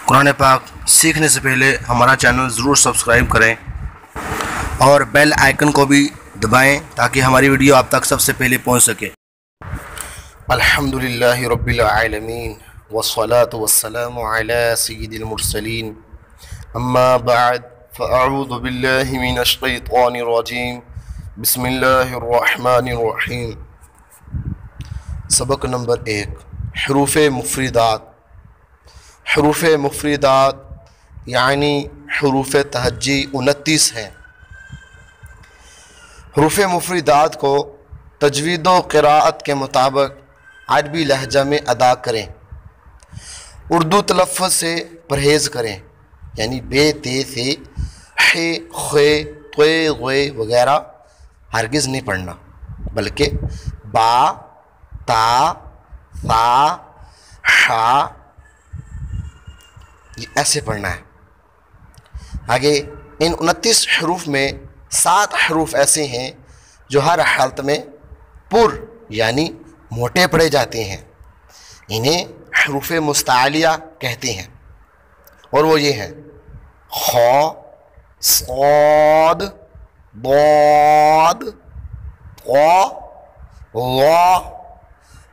कुरान पाक सीखने से पहले हमारा चैनल ज़रूर सब्सक्राइब करें और बेल आइकन को भी दबाएं ताकि हमारी वीडियो आप तक सबसे पहले पहुंच सके। अल्हम्दुलिल्लाहि रब्बिल आलमीन वस्सलातु वस्सलामु अला सय्यिदिल मुरसलीन अम्मा बअद फ़अऊज़ु बिल्लाहि मिनश शैतानिर रजीम बिस्मिल्लाहिर रहमानिर रहीम। सबक नंबर 1 हरूफ़ मुफ़रीदात। हरूफ़ मुफ़रीदात यानी हरूफ़ तहज्जी 29 हैं। हरूफ़ मुफ़रीदात को तजवीद व क़िराअत के मुताबिक अरबी लहजा में अदा करें। उर्दू तलफ़्फ़ुज़ से परहेज़ करें, यानी बे ते से हे खे त्वे ग़े वगैरह हरगिज़ नहीं पढ़ना, बल्कि बा ता सा शा ये ऐसे पढ़ना है। आगे इन 29 हरूफ में 7 हरूफ ऐसे हैं जो हर हालत में पुर यानी मोटे पढ़े जाते हैं। इन्हें हरूफ मुस्तालिया कहते हैं और वो ये हैं ख, सौद, दौद, ग़,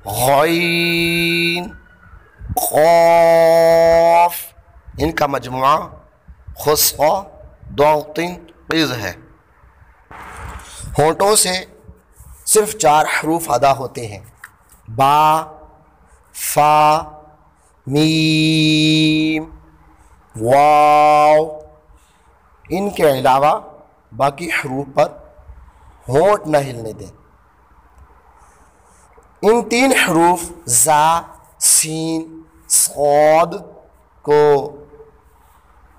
गईन, क़ाफ़। इनका मजमुआ खुस्क़ दौतिन क़िज़ है। होंठों से सिर्फ 4 हरूफ अदा होते हैं, बा, फा, मीम, वाव। इनके अलावा बाकी हरूफ पर होंठ न हिलने दें। इन 3 हरूफ ज़ा, सीन, सौद को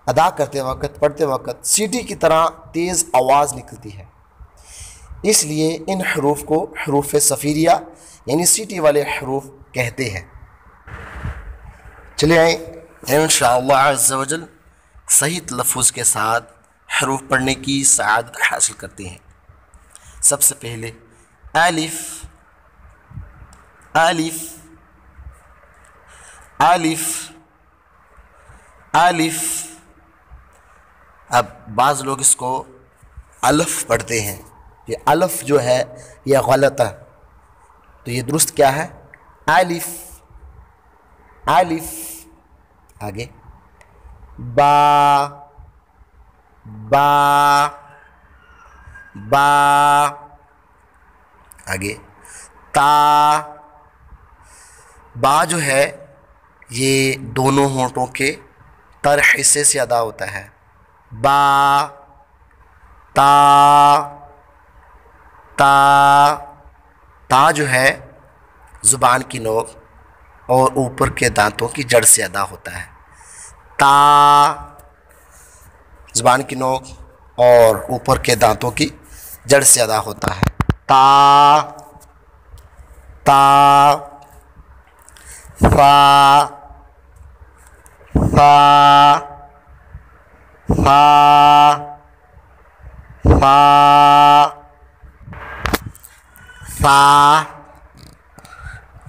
अदा करते वक्त पढ़ते वक्त सीटी की तरह तेज़ आवाज़ निकलती है, इसलिए इन हरूफ को हरूफ सफ़ीरिया यानी सीटी वाले हरूफ कहते हैं। चलिए आए इंशाअल्लाह अज़्ज़ा वजल सही तलफ़्फ़ुज़ के साथ हरूफ पढ़ने की सआदत हासिल करते हैं। सबसे पहले अलिफ, अलिफ, अलिफ, अलिफ। अब बाज़ लोग इसको अलफ पढ़ते हैं। ये अलफ जो है यह गलत है, तो ये दुरुस्त क्या है? अलिफ, अलिफ। आगे बा, बा, बा। आगे ता। बा जो है ये दोनों होंठों के तर हिस्से से अदा होता है। बा, ता, ता। ता जो है ज़ुबान की नोक और ऊपर के दांतों की जड़ से अदा होता है। ता ज़ुबान की नोक और ऊपर के दांतों की जड़ से अदा होता है। ता, ता, फा, फा, फा, फा, फा,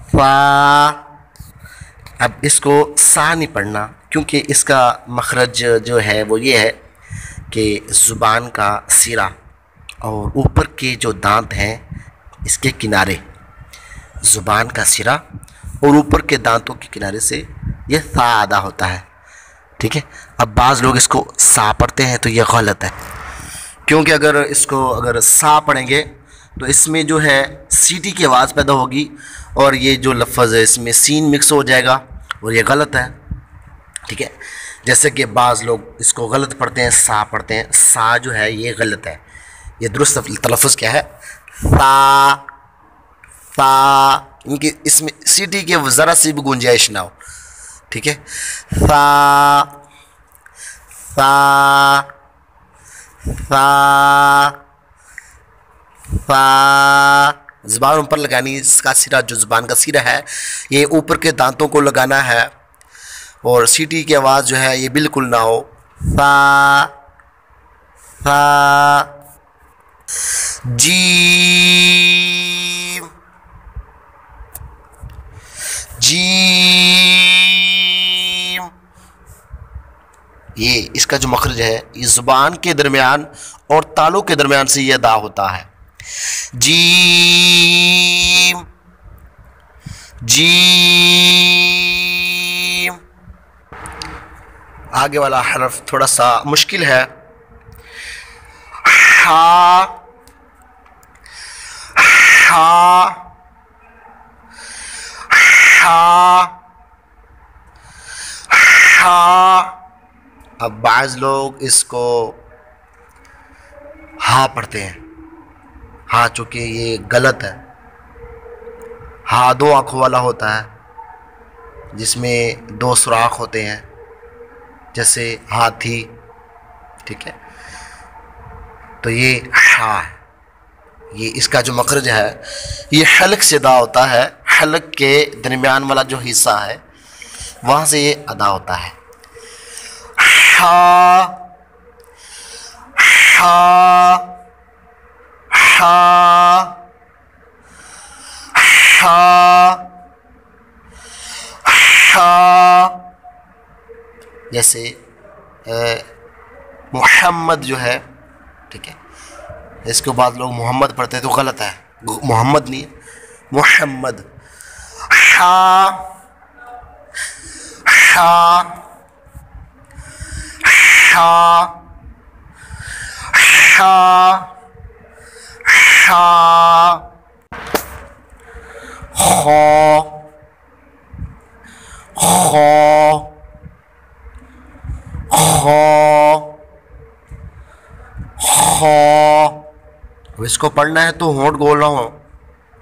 फा। अब इसको सा नहीं पढ़ना, क्योंकि इसका मखरज जो है वो ये है कि ज़ुबान का सिरा और ऊपर के जो दांत हैं इसके किनारे, ज़ुबान का सिरा और ऊपर के दांतों के किनारे से ये सा अदा होता है। ठीक है। अब बाज़ लोग इसको सा पढ़ते हैं तो ये गलत है, क्योंकि अगर सा पढ़ेंगे तो इसमें जो है सीटी की आवाज़ पैदा होगी और ये जो लफ्ज़ है इसमें सीन मिक्स हो जाएगा और ये गलत है। ठीक है। जैसे कि बाज़ लोग इसको गलत पढ़ते हैं, सा पढ़ते हैं। सा जो है ये गलत है, ये दुरुस्त तलफ़्फ़ुज़ क्या है? सा, सा। इनकी इसमें सीटी की ज़रा सी भी गुंजाइश ना हो। ठीक है। सा, सा, सा, सा। ज़ुबान ऊपर लगानी, इसका सिरा जो ज़ुबान का सिरा है ये ऊपर के दांतों को लगाना है और सीटी की आवाज़ जो है ये बिल्कुल ना हो। सा, सा। जीम, जीम, یہ اس کا جو مخرج ہے یہ زبان کے درمیان اور تالوں کے درمیان سے یہ ادا ہوتا ہے. جیم جیم. آگے والا حرف تھوڑا سا مشکل ہے. ہا ہا ہا ہا. اب بعض لوگ اس کو ہا پڑھتے ہیں. ہاں چونکہ یہ غلط ہے. ہاں 2 آنکھوں والا ہوتا ہے جس میں 2 سوراخ ہوتے ہیں جیسے ہاتھی. ٹھیک ہے تو یہ ہا ہے. یہ اس کا جو مخرج ہے یہ حلق سے ادا ہوتا ہے. حلق کے درمیان والا جو حصہ ہے وہاں سے یہ ادا ہوتا ہے. ہا ہا ہا ہا ہا. جیسے محمد جو ہے ٹھیک ہے اس کے بعد لوگ محمد پڑھتے ہیں تو غلط ہے. محمد نہیں ہے محمد. ہا ہا ہا ہا ہا. خو خو خو خو. اب اس کو پڑھنا ہے تو ہونٹ گول نہ ہو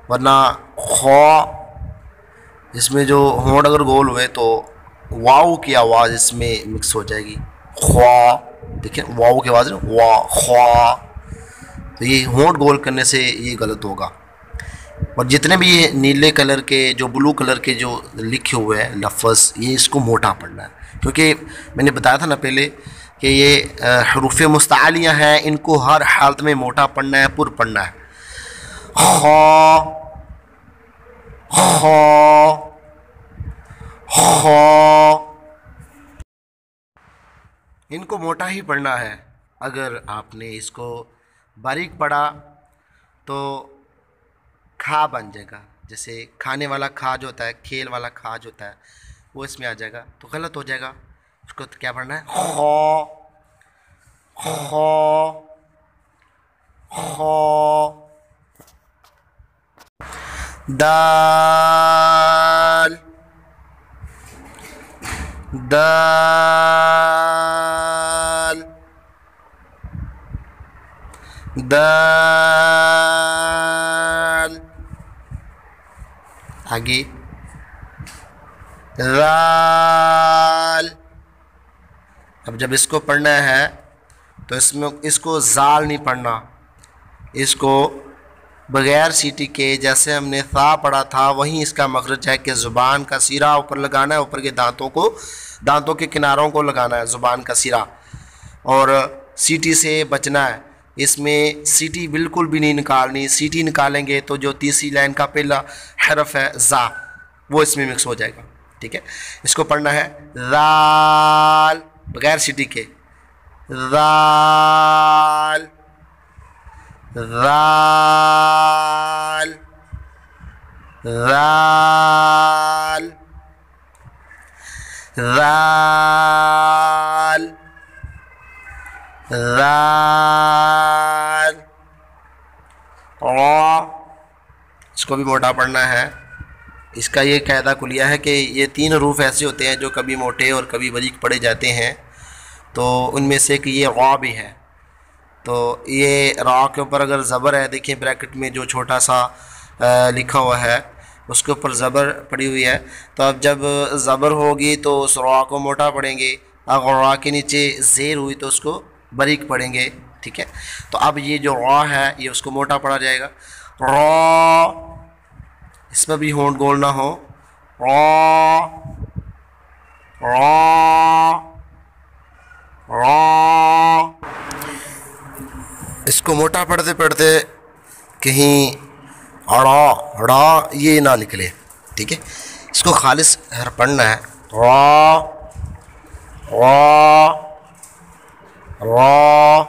ورنہ خو اس میں جو ہونٹ اگر گول ہوئے تو واؤ کی آواز اس میں مکس ہو جائے گی. خوا دیکھیں واؤ کی آواز وا خوا. تو یہ ہونٹ گول کرنے سے یہ غلط ہوگا. اور جتنے بھی یہ نیلے کلر کے جو بلو کلر کے جو لکھے ہوئے ہیں لفظ یہ اس کو موٹا پڑھنا ہے کیونکہ میں نے بتایا تھا نا پہلے کہ یہ حروف مستعلیہ ہیں. ان کو ہر حالت میں موٹا پڑھنا ہے پر پڑھنا ہے. خا خا خا. ان کو موٹا ہی پڑھنا ہے. اگر آپ نے اس کو باریک پڑھا تو کھا بن جائے گا. جیسے کھانے والا کھا جو ہوتا ہے کھیل والا کھا جو ہوتا ہے وہ اس میں آ جائے گا تو غلط ہو جائے گا. اس کو کیا پڑھنا ہے خو خو خو. دال دال دال. آگے ذال. اب جب اس کو پڑھنا ہے تو اس کو زال نہیں پڑھنا. اس کو بغیر سیٹی کے جیسے ہم نے ثا پڑھا تھا وہیں اس کا مخرج ہے کہ زبان کا سیرا اوپر لگانا ہے. اوپر کے دانتوں کے کناروں کو لگانا ہے زبان کا سیرا اور سیٹی سے بچنا ہے. اس میں سیٹی بالکل بھی نہیں نکالنی. سیٹی نکالیں گے تو جو تیسری لائن کا پہلا حرف ہے زا وہ اس میں مکس ہو جائے گا. ٹھیک ہے اس کو پڑھنا ہے ذال بغیر سیٹی کے. ذال ذال ذال ذال ذال. را اس کو بھی موٹا پڑھنا ہے. اس کا یہ قاعدہ کلیہ ہے کہ یہ 3 حروف ایسے ہوتے ہیں جو کبھی موٹے اور کبھی باریک پڑھے جاتے ہیں. تو ان میں سے کہ یہ را بھی ہے. تو یہ را کے اوپر اگر زبر ہے دیکھیں بریکٹ میں جو چھوٹا سا لکھا ہوا ہے اس کے اوپر زبر پڑی ہوئی ہے. تو اب جب زبر ہوگی تو اس را کو موٹا پڑھیں گے. اگر را کے نیچے زیر ہوئی تو اس کو باریک پڑھیں گے. ٹھیک ہے تو اب یہ جو را ہے یہ اس کو موٹا پڑھا جائے گا. را اس میں بھی ہونٹ گول نہ ہو. را را را. اس کو موٹا پڑھتے پڑھتے کہیں اڑا اڑا یہ نہ نکلے. ٹھیک ہے اس کو خالص پڑھنا ہے. را را را